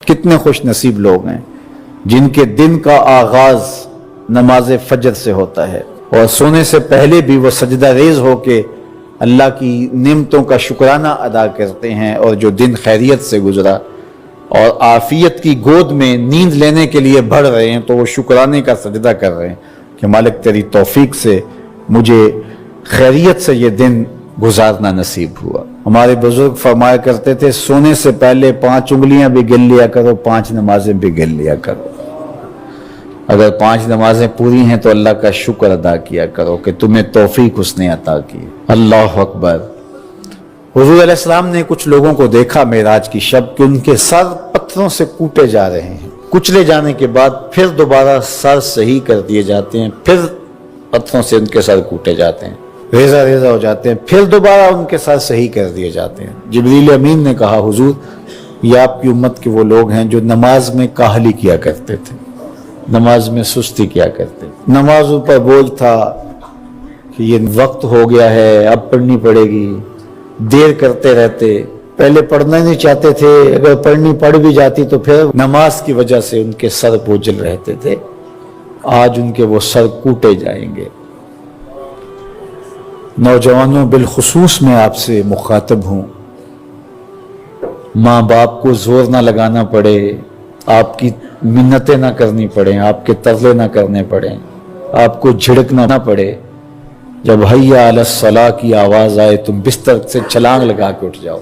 کتنے خوش نصیب لوگ ہیں جن کے دن کا آغاز نماز فجر سے ہوتا ہے اور سونے سے پہلے بھی وہ سجدہ ریز ہو کے اللہ کی نعمتوں کا شکرانہ ادا کرتے ہیں، اور جو دن خیریت سے گزرا اور عافیت کی گود میں نیند لینے کے لیے بڑھ رہے ہیں تو وہ شکرانے کا سجدہ کر رہے ہیں کہ مالک تیری توفیق سے مجھے خیریت سے یہ دن گزارنا نصیب ہوا۔ ہمارے بزرگ فرمایا کرتے تھے سونے سے پہلے 5 انگلیاں بھی گن لیا کرو، 5 نمازیں بھی گن لیا کرو۔ اگر 5 نمازیں پوری ہیں تو اللہ کا شکر ادا کیا کرو کہ تمہیں توفیق اس نے عطا کی۔ اللہ اکبر۔ حضور علیہ السلام نے کچھ لوگوں کو دیکھا معراج کی شب کہ ان کے سر پتھروں سے کوٹے جا رہے ہیں، کچلے جانے کے بعد پھر دوبارہ سر صحیح کر دیے جاتے ہیں، پھر پتھروں سے ان کے سر کوٹے جاتے ہیں، ریزہ ریزہ ہو جاتے ہیں، پھر دوبارہ ان کے سر صحیح کر دیے جاتے ہیں۔ جبریل امین نے کہا حضور یہ آپ کی امت کے وہ لوگ ہیں جو نماز میں کاہلی کیا کرتے تھے، نماز میں سستی کیا کرتے تھے، نمازوں پر بوجھ تھا کہ یہ وقت ہو گیا ہے اب پڑھنی پڑے گی، دیر کرتے رہتے، پہلے پڑھنا نہیں چاہتے تھے، اگر پڑھنی پڑ بھی جاتی تو پھر نماز کی وجہ سے ان کے سر بوجھل رہتے تھے۔ آج ان کے وہ سر کوٹے جائیں گے۔ نوجوانوں بالخصوص میں آپ سے مخاطب ہوں، ماں باپ کو زور نہ لگانا پڑے، آپ کی منتیں نہ کرنی پڑیں، آپ کے ترلے نہ کرنے پڑیں، آپ کو جھڑکنا نہ پڑے۔ جب حیا علی الصلاۃ کی آواز آئے تم بستر سے چھلانگ لگا کے اٹھ جاؤ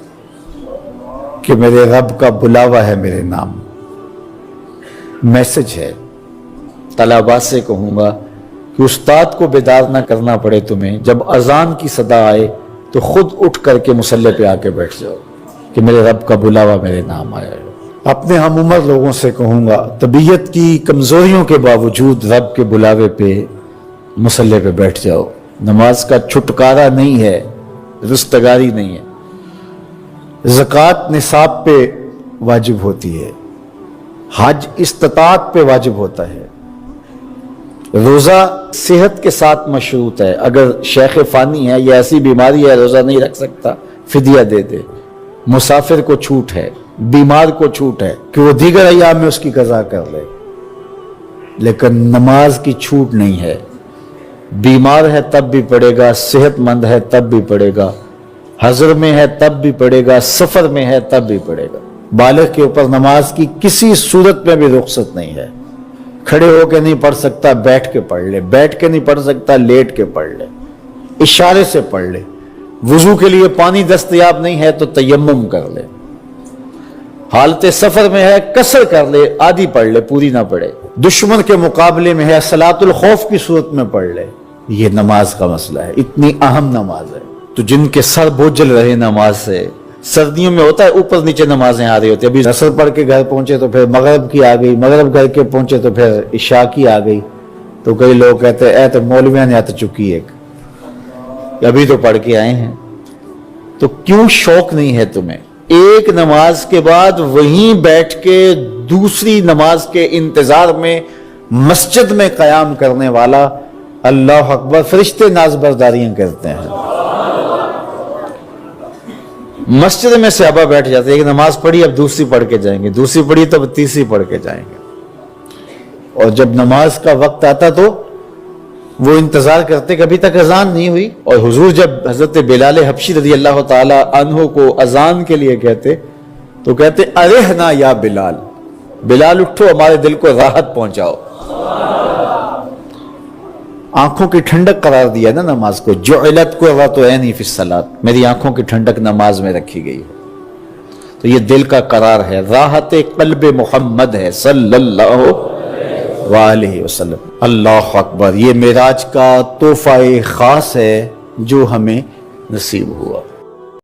کہ میرے رب کا بلاوا ہے میرے نام۔ میسج ہے۔ طلباء سے کہوں گا کہ استاد کو بیدار نہ کرنا پڑے تمہیں، جب اذان کی صدا آئے تو خود اٹھ کر کے مصلی پہ آ کے بیٹھ جاؤ کہ میرے رب کا بلاوا میرے نام آیا ہے۔ اپنے ہم عمر لوگوں سے کہوں گا طبیعت کی کمزوریوں کے باوجود رب کے بلاوے پہ مصلی پہ بیٹھ جاؤ۔ نماز کا چھٹکارا نہیں ہے، رستگاری نہیں ہے۔ زکوٰۃ نصاب پہ واجب ہوتی ہے، حج استطاعت پہ واجب ہوتا ہے، روزہ صحت کے ساتھ مشروط ہے، اگر شیخ فانی ہے یا ایسی بیماری ہے روزہ نہیں رکھ سکتا فدیہ دے دے۔ مسافر کو چھوٹ ہے، بیمار کو چھوٹ ہے کہ وہ دیگر ایام میں اس کی قضا کر لے، لیکن نماز کی چھوٹ نہیں ہے۔ بیمار ہے تب بھی پڑھے گا، صحت مند ہے تب بھی پڑھے گا، حضر میں ہے تب بھی پڑھے گا، سفر میں ہے تب بھی پڑھے گا۔ بالغ کے اوپر نماز کی کسی صورت میں بھی رخصت نہیں ہے۔ کھڑے ہو کے نہیں پڑھ سکتا بیٹھ کے پڑھ لے، بیٹھ کے نہیں پڑھ سکتا لیٹ کے پڑھ لے، اشارے سے پڑھ لے۔ وضو کے لیے پانی دستیاب نہیں ہے تو تیمم کر لے۔ حالت سفر میں ہے قصر کر لے، آدھی پڑھ لے پوری نہ پڑھے۔ دشمن کے مقابلے میں ہے صلاۃ الخوف کی صورت میں پڑھ لے۔ یہ نماز کا مسئلہ ہے، اتنی اہم نماز ہے۔ تو جن کے سر بوجھل رہے نماز سے، سردیوں میں ہوتا ہے اوپر نیچے نمازیں آ رہی ہوتی ہیں، ابھی عصر پڑھ کے گھر پہنچے تو پھر مغرب کی آ گئی، مغرب گھر کے پہنچے تو پھر عشاء کی آ گئی، تو کئی لوگ کہتے ہیں اے تو مولویاں نے آت چکی ایک، ابھی تو پڑھ کے آئے ہیں۔ تو کیوں شوق نہیں ہے تمہیں؟ ایک نماز کے بعد وہیں بیٹھ کے دوسری نماز کے انتظار میں مسجد میں قیام کرنے والا اللہ اکبر فرشتے ناز برداریاں کرتے ہیں۔ مسجد میں صحابہ بیٹھ جاتے ہیں، ایک نماز پڑھی اب دوسری پڑھ کے جائیں گے، دوسری پڑھی تو اب تیسری پڑھ کے جائیں گے، اور جب نماز کا وقت آتا تو وہ انتظار کرتے کہ ابھی تک اذان نہیں ہوئی۔ اور حضور جب حضرت بلال حبشی رضی اللہ تعالی عنہ کو اذان کے لیے کہتے تو کہتے ارحنا یا بلال، بلال اٹھو ہمارے دل کو راحت پہنچاؤ۔ آنکھوں کی ٹھنڈک قرار دیا نا نماز کو، جعلت قرۃ عینی فی الصلاۃ، میری آنکھوں کی ٹھنڈک نماز میں رکھی گئی ہے۔ تو یہ دل کا قرار ہے، راحت قلب محمد ہے صلی اللہ وآلہ وسلم۔ اللہ اکبر۔ یہ معراج کا تحفہ خاص ہے جو ہمیں نصیب ہوا۔